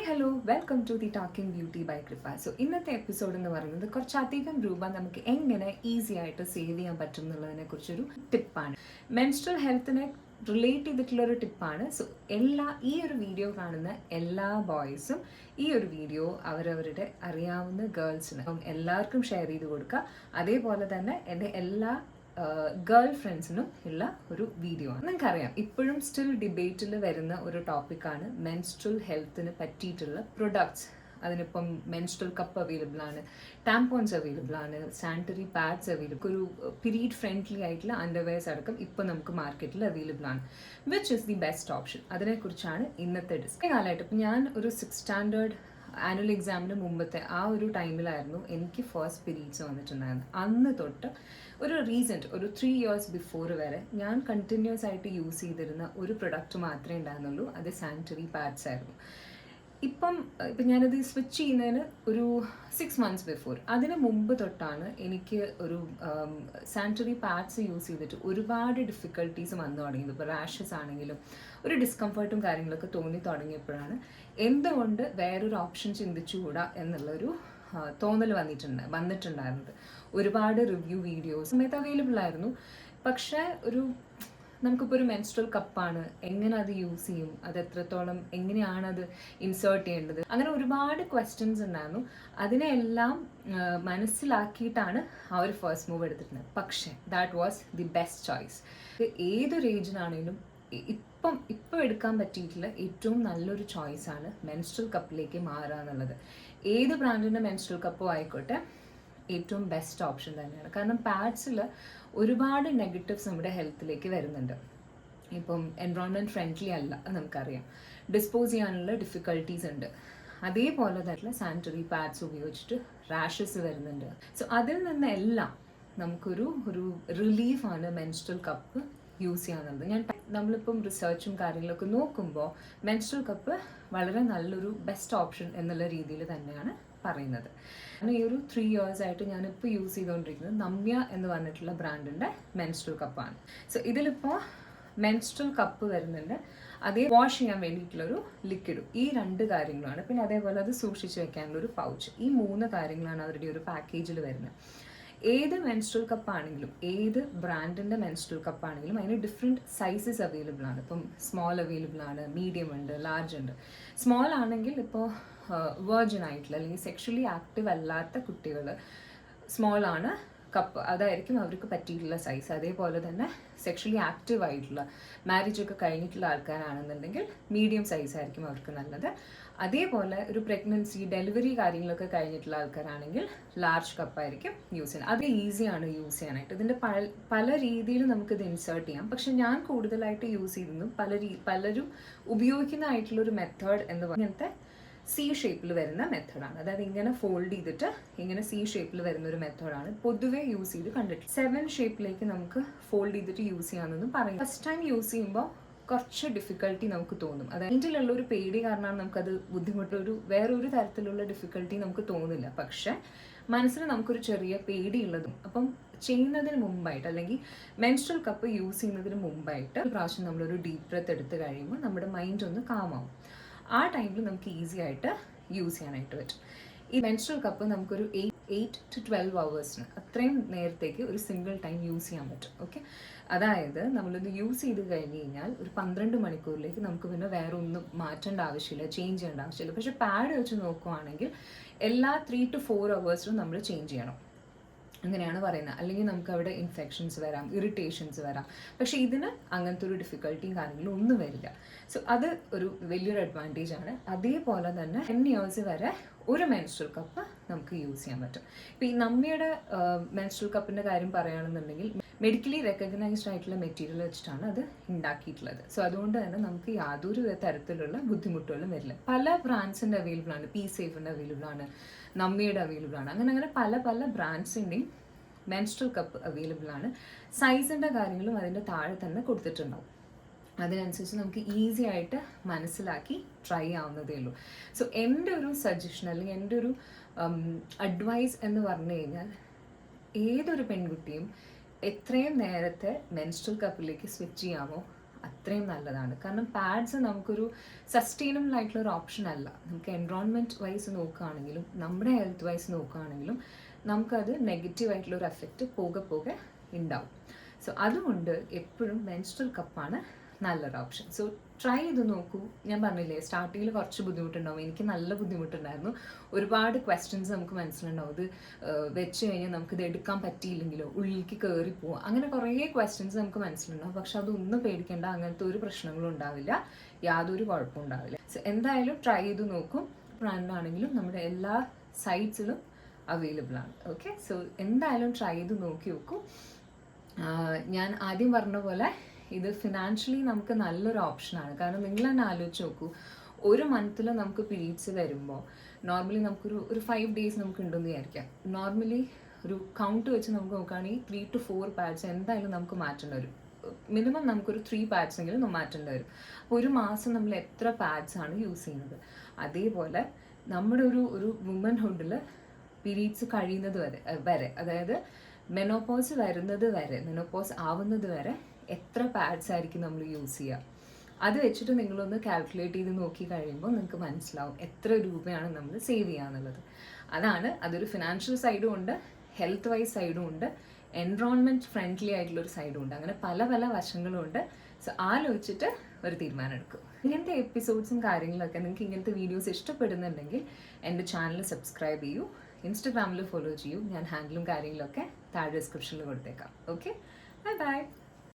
Hello welcome to the talking beauty by Kripa. So ഇന്നത്തെ episode എന്ന് പറയുന്നത് കുറച്ചധികം രൂപ നമുക്ക് എങ്ങനെ ഈസി ആയിട്ട് സേവ് ചെയ്യാൻ പറ്റും എന്നുള്ളതിനെ കുറിച്ചൊരു ടിപ്പാണ്. മെൻസ്ട്രൽ ഹെൽത്തിനെ റിലേറ്റ് ചെയ്തിട്ടുള്ളൊരു ടിപ്പാണ്. സോ ഈ ഒരു വീഡിയോ കാണുന്ന എല്ലാ ബോയ്സും ഈ ഒരു വീഡിയോ അവരവരുടെ അറിയാവുന്ന ഗേൾസിന് എല്ലാവർക്കും ഷെയർ ചെയ്ത് കൊടുക്കുക. അതേപോലെ തന്നെ എൻ്റെ എല്ലാ ഗേൾ ഫ്രണ്ട്സിനും ഉള്ള ഒരു വീഡിയോ ആണ്. നിങ്ങൾക്കറിയാം, ഇപ്പോഴും സ്റ്റിൽ ഡിബേറ്റിൽ വരുന്ന ഒരു ടോപ്പിക്കാണ് മെൻസ്ട്രൽ ഹെൽത്തിന് പറ്റിയിട്ടുള്ള പ്രൊഡക്ട്സ്. അതിനിപ്പം മെൻസ്ട്രൽ കപ്പ് അവൈലബിൾ ആണ്, ടാംപോൺസ് അവൈലബിൾ ആണ്, സാനിറ്ററി പാഡ്സ് അവൈലബിൾ, ഒരു പീരീഡ് ഫ്രണ്ട്ലി ആയിട്ടുള്ള അണ്ടർവെയർസ് അടക്കം ഇപ്പോൾ നമുക്ക് മാർക്കറ്റിൽ അവൈലബിൾ ആണ്. Which is the best option? അതിനെക്കുറിച്ചാണ് ഇന്നത്തെ ഡിസ്കസ്. കാലമായിട്ട് ഇപ്പം ഞാൻ ഒരു 6th സ്റ്റാൻഡേർഡ് ആനുവൽ എക്സാമിന് മുമ്പത്തെ ആ ഒരു ടൈമിലായിരുന്നു എനിക്ക് ഫസ്റ്റ് പീരീഡ്സ് വന്നിട്ടുണ്ടായിരുന്നു. അന്ന് തൊട്ട് ഒരു 3 years ബിഫോർ വരെ ഞാൻ കണ്ടിന്യൂസ് ആയിട്ട് യൂസ് ചെയ്തിരുന്ന ഒരു പ്രൊഡക്റ്റ് മാത്രമേ ഉണ്ടായിരുന്നുള്ളൂ. അത് സാനിറ്ററി പാഡ്സ് ആയിരുന്നു. ഇപ്പം ഞാനത് സ്വിച്ച് ചെയ്യുന്നതിന് ഒരു 6 months ബിഫോർ, അതിന് മുമ്പ് തൊട്ടാണ് എനിക്ക് ഒരു സാനിറ്ററി പാഡ്സ് യൂസ് ചെയ്തിട്ട് ഒരുപാട് ഡിഫിക്കൽട്ടീസ് വന്നു തുടങ്ങിയത്. ഇപ്പോൾ റാഷസ് ആണെങ്കിലും ഒരു ഡിസ്കംഫർട്ടും കാര്യങ്ങളൊക്കെ തോന്നി തുടങ്ങിയപ്പോഴാണ് എന്തുകൊണ്ട് വേറൊരു ഓപ്ഷൻ ചിന്തിച്ചുകൂടാ എന്നുള്ളൊരു തോന്നൽ വന്നിട്ടുണ്ടായിരുന്നത്. ഒരുപാട് റിവ്യൂ വീഡിയോസ് സമയത്ത് അവൈലബിൾ ആയിരുന്നു. പക്ഷേ നമുക്കിപ്പോൾ ഒരു മെൻസ്ട്രൽ കപ്പാണ്, എങ്ങനെ അത് യൂസ് ചെയ്യും, അത് എത്രത്തോളം എങ്ങനെയാണ് അത് ഇൻസേർട്ട് ചെയ്യേണ്ടത്, അങ്ങനെ ഒരുപാട് ക്വസ്റ്റ്യൻസ് ഉണ്ടായിരുന്നു. അതിനെല്ലാം മനസ്സിലാക്കിയിട്ടാണ് ആ ഒരു ഫസ്റ്റ് മൂവ് എടുത്തിട്ടുള്ളത്. പക്ഷേ that was the best choice. ഏതൊരു ഏജിനാണെങ്കിലും ഇപ്പം എടുക്കാൻ പറ്റിയിട്ടുള്ള ഏറ്റവും നല്ലൊരു ചോയ്സാണ് മെൻസ്ട്രൽ കപ്പിലേക്ക് മാറുക എന്നുള്ളത്. ഏത് ബ്രാൻഡിൻ്റെ മെൻസ്ട്രൽ കപ്പോ ആയിക്കോട്ടെ, ഏറ്റവും ബെസ്റ്റ് ഓപ്ഷൻ തന്നെയാണ്. കാരണം പാഡ്സിൽ ഒരുപാട് നെഗറ്റീവ്സ് നമ്മുടെ ഹെൽത്തിലേക്ക് വരുന്നുണ്ട്. ഇപ്പം എൻവയോൺമെൻറ്റ് ഫ്രണ്ട്ലി അല്ല, നമുക്കറിയാം. ഡിസ്പോസ് ചെയ്യാനുള്ള ഡിഫിക്കൽട്ടീസ് ഉണ്ട്. അതേപോലെ തന്നെ സാനിറ്ററി പാഡ്സ് ഉപയോഗിച്ചിട്ട് റാഷസ് വരുന്നുണ്ട്. സോ അതിൽ നിന്നെല്ലാം നമുക്കൊരു റിലീഫാണ് മെൻസ്ട്രൽ കപ്പ് യൂസ് ചെയ്യാന്നുള്ളത്. നമ്മളിപ്പം റിസർച്ചും കാര്യങ്ങളൊക്കെ നോക്കുമ്പോൾ മെൻസ്ട്രൽ കപ്പ് വളരെ നല്ലൊരു ബെസ്റ്റ് ഓപ്ഷൻ എന്നുള്ള രീതിയിൽ തന്നെയാണ് പറയുന്നത്. ഈ ഒരു 3 years ആയിട്ട് ഞാനിപ്പോൾ യൂസ് ചെയ്തുകൊണ്ടിരിക്കുന്നത് നമ്യ എന്ന് പറഞ്ഞിട്ടുള്ള ബ്രാൻഡിൻ്റെ മെൻസ്ട്രൽ കപ്പാണ്. സോ ഇതിലിപ്പോൾ മെൻസ്ട്രൽ കപ്പ് വരുന്നുണ്ട്, അതേ വാഷ് ചെയ്യാൻ വേണ്ടിയിട്ടുള്ളൊരു ലിക്വിഡും. ഈ 2 കാര്യങ്ങളാണ്. പിന്നെ അതേപോലെ അത് സൂക്ഷിച്ച് വെക്കാനുള്ളൊരു പൗച്ച്. ഈ 3 കാര്യങ്ങളാണ് അവരുടെ ഒരു പാക്കേജിൽ വരുന്നത്. ഏത് മെൻസ്ട്രൽ കപ്പാണെങ്കിലും, ഏത് ബ്രാൻഡിൻ്റെ മെൻസ്ട്രൽ കപ്പാണെങ്കിലും അതിന് ഡിഫറെൻറ്റ് സൈസസ് അവൈലബിൾ ആണ്. ഇപ്പം സ്മോൾ അവൈലബിൾ ആണ്, മീഡിയം ഉണ്ട്, ലാർജ് ഉണ്ട്. സ്മോൾ ആണെങ്കിൽ ഇപ്പോൾ വെർജിൻ ആയിട്ടുള്ള അല്ലെങ്കിൽ സെക്ഷലി ആക്റ്റീവ് അല്ലാത്ത കുട്ടികൾ സ്മോൾ ആണ് കപ്പ്, അതായിരിക്കും അവർക്ക് പറ്റിയിട്ടുള്ള സൈസ്. അതേപോലെ തന്നെ സെക്ഷലി ആക്റ്റീവ് ആയിട്ടുള്ള മാരേജ് ഒക്കെ കഴിഞ്ഞിട്ടുള്ള ആൾക്കാരാണെന്നുണ്ടെങ്കിൽ മീഡിയം സൈസ് ആയിരിക്കും അവർക്ക് നല്ലത്. അതേപോലെ ഒരു പ്രഗ്നൻസി, ഡെലിവറി കാര്യങ്ങളൊക്കെ കഴിഞ്ഞിട്ടുള്ള ആൾക്കാരാണെങ്കിൽ ലാർജ് കപ്പായിരിക്കും യൂസ് ചെയ്യുന്നത്. അത് ഈസിയാണ് യൂസ് ചെയ്യാനായിട്ട്. ഇതിൻ്റെ പല രീതിയിൽ നമുക്കിത് ഇൻസേർട്ട് ചെയ്യാം. പക്ഷെ ഞാൻ കൂടുതലായിട്ട് യൂസ് ചെയ്യുന്നതും പലരും ഉപയോഗിക്കുന്നതായിട്ടുള്ളൊരു മെത്തേഡ് എന്ന് പറയുന്നത് C ഷേപ്പിൽ വരുന്ന മെത്തേഡാണ്. അതായത് ഇങ്ങനെ ഫോൾഡ് ചെയ്തിട്ട് ഇങ്ങനെ C ഷേപ്പിൽ വരുന്ന ഒരു മെത്തേഡാണ് പൊതുവെ യൂസ് ചെയ്ത് കണ്ടിട്ട്. 7 ഷേപ്പിലേക്ക് നമുക്ക് ഫോൾഡ് ചെയ്തിട്ട് യൂസ് ചെയ്യാമെന്നൊന്നും പറയും. ഫസ്റ്റ് ടൈം യൂസ് ചെയ്യുമ്പോൾ കുറച്ച് ഡിഫിക്കൽട്ടി നമുക്ക് തോന്നും. അതായത് ഇതിലുള്ള ഒരു പേടി കാരണമാണ് നമുക്കത് ബുദ്ധിമുട്ട്, വേറൊരു തരത്തിലുള്ള ഡിഫിക്കൽട്ടി നമുക്ക് തോന്നില്ല. പക്ഷെ മനസ്സിൽ നമുക്കൊരു ചെറിയ പേടിയുള്ളതും. അപ്പം ചെയ്യുന്നതിന് മുമ്പായിട്ട് അല്ലെങ്കിൽ മെൻസ്ട്രൽ കപ്പ് യൂസ് ചെയ്യുന്നതിന് മുമ്പായിട്ട് ഒരു പ്രാവശ്യം നമ്മളൊരു ഡീപ്പ് ബ്രെത്ത് എടുത്ത് കഴിയുമ്പോൾ നമ്മുടെ മൈൻഡ് ഒന്ന് കാമാവും. ആ ടൈമിൽ നമുക്ക് ഈസി ആയിട്ട് യൂസ് ചെയ്യാനായിട്ട് പറ്റും. ഈ മെൻസ്ട്രൽ കപ്പ് നമുക്കൊരു 8 to 12 hours അത്രയും നേരത്തേക്ക് ഒരു സിംഗിൾ ടൈം യൂസ് ചെയ്യാൻ പറ്റും. ഓക്കെ, അതായത് നമ്മളിത് യൂസ് ചെയ്ത് കഴിഞ്ഞ് കഴിഞ്ഞാൽ ഒരു 12 മണിക്കൂറിലേക്ക് നമുക്ക് പിന്നെ വേറെ ഒന്നും മാറ്റേണ്ട ആവശ്യമില്ല, ചേഞ്ച് ചെയ്യേണ്ട ആവശ്യമില്ല. പക്ഷേ പാഡ് വെച്ച് നോക്കുവാണെങ്കിൽ എല്ലാ 3 to 4 hours നമ്മൾ ചേഞ്ച് ചെയ്യണം, അങ്ങനെയാണ് പറയുന്നത്. അല്ലെങ്കിൽ നമുക്ക് അവിടെ ഇൻഫെക്ഷൻസ് വരാം, ഇറിറ്റേഷൻസ് വരാം. പക്ഷേ ഇതിന് അങ്ങനത്തെ ഒരു ഡിഫിക്കൽട്ടിയും കാര്യങ്ങളും ഒന്നും വരില്ല. സോ അത് ഒരു വലിയൊരു അഡ്വാൻറ്റേജ് ആണ്. അതേപോലെ തന്നെ 10 years വരെ ഒരു മെൻസ്ട്രൽ കപ്പ് നമുക്ക് യൂസ് ചെയ്യാൻ പറ്റും. ഇപ്പോൾ ഈ നമ്മയുടെ മെൻസ്ട്രൽ കപ്പിൻ്റെ കാര്യം പറയുകയാണെന്നുണ്ടെങ്കിൽ മെഡിക്കലി റെക്കഗ്നൈസ്ഡ് ആയിട്ടുള്ള മെറ്റീരിയൽ വെച്ചിട്ടാണ് അത് ഉണ്ടാക്കിയിട്ടുള്ളത്. സോ അതുകൊണ്ട് തന്നെ നമുക്ക് യാതൊരു തരത്തിലുള്ള ബുദ്ധിമുട്ടുകളും വരില്ല. പല ബ്രാൻഡ്സിൻ്റെ അവൈലബിൾ ആണ്, PSafe-ൻ്റെ അവൈലബിൾ ആണ്, നമ്മയുടെ അവൈലബിൾ ആണ്. അങ്ങനെ പല ബ്രാൻഡ്സിൻ്റെയും മെൻസ്ട്രൽ കപ്പ് അവൈലബിൾ ആണ്. സൈസിൻ്റെ കാര്യങ്ങളും അതിൻ്റെ താഴെ തന്നെ കൊടുത്തിട്ടുണ്ടാവും. അതിനനുസരിച്ച് നമുക്ക് ഈസി ആയിട്ട് മനസ്സിലാക്കി ട്രൈ ആവുന്നതേ ഉള്ളൂ. സോ എൻ്റെ ഒരു സജഷൻ അല്ലെങ്കിൽ എൻ്റെ ഒരു അഡ്വൈസ് എന്ന് പറഞ്ഞു കഴിഞ്ഞാൽ, ഏതൊരു പെൺകുട്ടിയും എത്രയും നേരത്തെ മെൻസ്ട്രൽ കപ്പിലേക്ക് സ്വിച്ച് ചെയ്യാമോ അത്രയും നല്ലതാണ്. കാരണം പാഡ്സ് നമുക്കൊരു സസ്റ്റൈനബിൾ ആയിട്ടുള്ള ഒരു ഓപ്ഷൻ അല്ല. നമുക്ക് എൻവറോൺമെൻറ്റ് വൈസ് നോക്കുകയാണെങ്കിലും നമ്മുടെ ഹെൽത്ത് വൈസ് നോക്കുകയാണെങ്കിലും നമുക്കത് നെഗറ്റീവായിട്ടുള്ള ഒരു എഫക്റ്റ് പോകെ പോകെ ഉണ്ടാവും. സോ അതുകൊണ്ട് എപ്പോഴും മെൻസ്ട്രൽ കപ്പാണ് നല്ലൊരു ഓപ്ഷൻ. സോ ട്രൈ ചെയ്ത് നോക്കൂ. ഞാൻ പറഞ്ഞില്ലേ, സ്റ്റാർട്ടിങ്ങിൽ കുറച്ച് ബുദ്ധിമുട്ടുണ്ടാവും. എനിക്ക് നല്ല ബുദ്ധിമുട്ടുണ്ടായിരുന്നു. ഒരുപാട് ക്വസ്റ്റ്യൻസ് നമുക്ക് മനസ്സിലുണ്ടാവും. ഇത് വെച്ച് കഴിഞ്ഞാൽ നമുക്കിത് എടുക്കാൻ പറ്റിയില്ലെങ്കിലോ, ഉള്ളിലേക്ക് കയറി പോവുക, അങ്ങനെ കുറേ ക്വസ്റ്റ്യൻസ് നമുക്ക് മനസ്സിലുണ്ടാവും. പക്ഷെ അതൊന്നും പേടിക്കേണ്ട, അങ്ങനത്തെ ഒരു പ്രശ്നങ്ങളും ഉണ്ടാവില്ല, യാതൊരു കുഴപ്പവും ഉണ്ടാവില്ല. സോ എന്തായാലും ട്രൈ ചെയ്ത് നോക്കും. ബ്രാൻഡാണെങ്കിലും നമ്മുടെ എല്ലാ സൈറ്റ്സിലും അവൈലബിൾ ആണ്. ഓക്കെ, സോ എന്തായാലും ട്രൈ ചെയ്ത് നോക്കി നോക്കൂ. ഞാൻ ആദ്യം പറഞ്ഞ പോലെ ഇത് ഫിനാൻഷ്യലി നമുക്ക് നല്ലൊരു ഓപ്ഷനാണ്. കാരണം നിങ്ങൾ തന്നെ ആലോചിച്ച് നോക്കൂ, ഒരു മന്തിൽ നമുക്ക് പീരീഡ്സ് വരുമ്പോൾ നോർമലി നമുക്കൊരു 5 days നമുക്ക് ഉണ്ടെന്ന് വിചാരിക്കാം. നോർമലി ഒരു കൗണ്ട് വെച്ച് നമുക്ക് നോക്കുകയാണെങ്കിൽ 3 to 4 പാഡ്സ് എന്തായാലും നമുക്ക് മാറ്റേണ്ടി വരും. മിനിമം നമുക്കൊരു 3 പാഡ്സ് എങ്കിലും മാറ്റേണ്ടി വരും. അപ്പോൾ ഒരു മാസം നമ്മൾ എത്ര പാഡ്സ് ആണ് യൂസ് ചെയ്യുന്നത്? അതേപോലെ നമ്മുടെ ഒരു വുമൻഹുഡിൽ പീരീഡ്സ് കഴിയുന്നത് വരെ അതായത് മെനോപോസ് വരുന്നത് വരെ, മെനോപോസ് ആവുന്നത് വരെ എത്ര പാഡ്സ് ആയിരിക്കും നമ്മൾ യൂസ് ചെയ്യുക? അത് വെച്ചിട്ട് നിങ്ങളൊന്ന് കാൽക്കുലേറ്റ് ചെയ്ത് നോക്കി കഴിയുമ്പോൾ നിങ്ങൾക്ക് മനസ്സിലാവും എത്ര രൂപയാണ് നമ്മൾ സേവ് ചെയ്യുക എന്നുള്ളത്. അതൊരു ഫിനാൻഷ്യൽ സൈഡും ഉണ്ട്, ഹെൽത്ത് വൈസ് സൈഡും ഉണ്ട്, എൻവറോൺമെൻറ്റ് ഫ്രണ്ട്ലി ആയിട്ടുള്ളൊരു സൈഡും ഉണ്ട്. അങ്ങനെ പല പല വശങ്ങളും ഉണ്ട്. സോ ആലോചിച്ചിട്ട് ഒരു തീരുമാനം എടുക്കും. ഇങ്ങനത്തെ എപ്പിസോഡ്സും കാര്യങ്ങളൊക്കെ നിങ്ങൾക്ക് ഇങ്ങനത്തെ വീഡിയോസ് ഇഷ്ടപ്പെടുന്നുണ്ടെങ്കിൽ എൻ്റെ ചാനൽ സബ്സ്ക്രൈബ് ചെയ്യൂ, ഇൻസ്റ്റഗ്രാമിൽ ഫോളോ ചെയ്യൂ. ഞാൻ ഹാൻഡിലും കാര്യങ്ങളൊക്കെ താഴെ ഡിസ്ക്രിപ്ഷനിൽ കൊടുത്തേക്കാം. Okay, bye bye.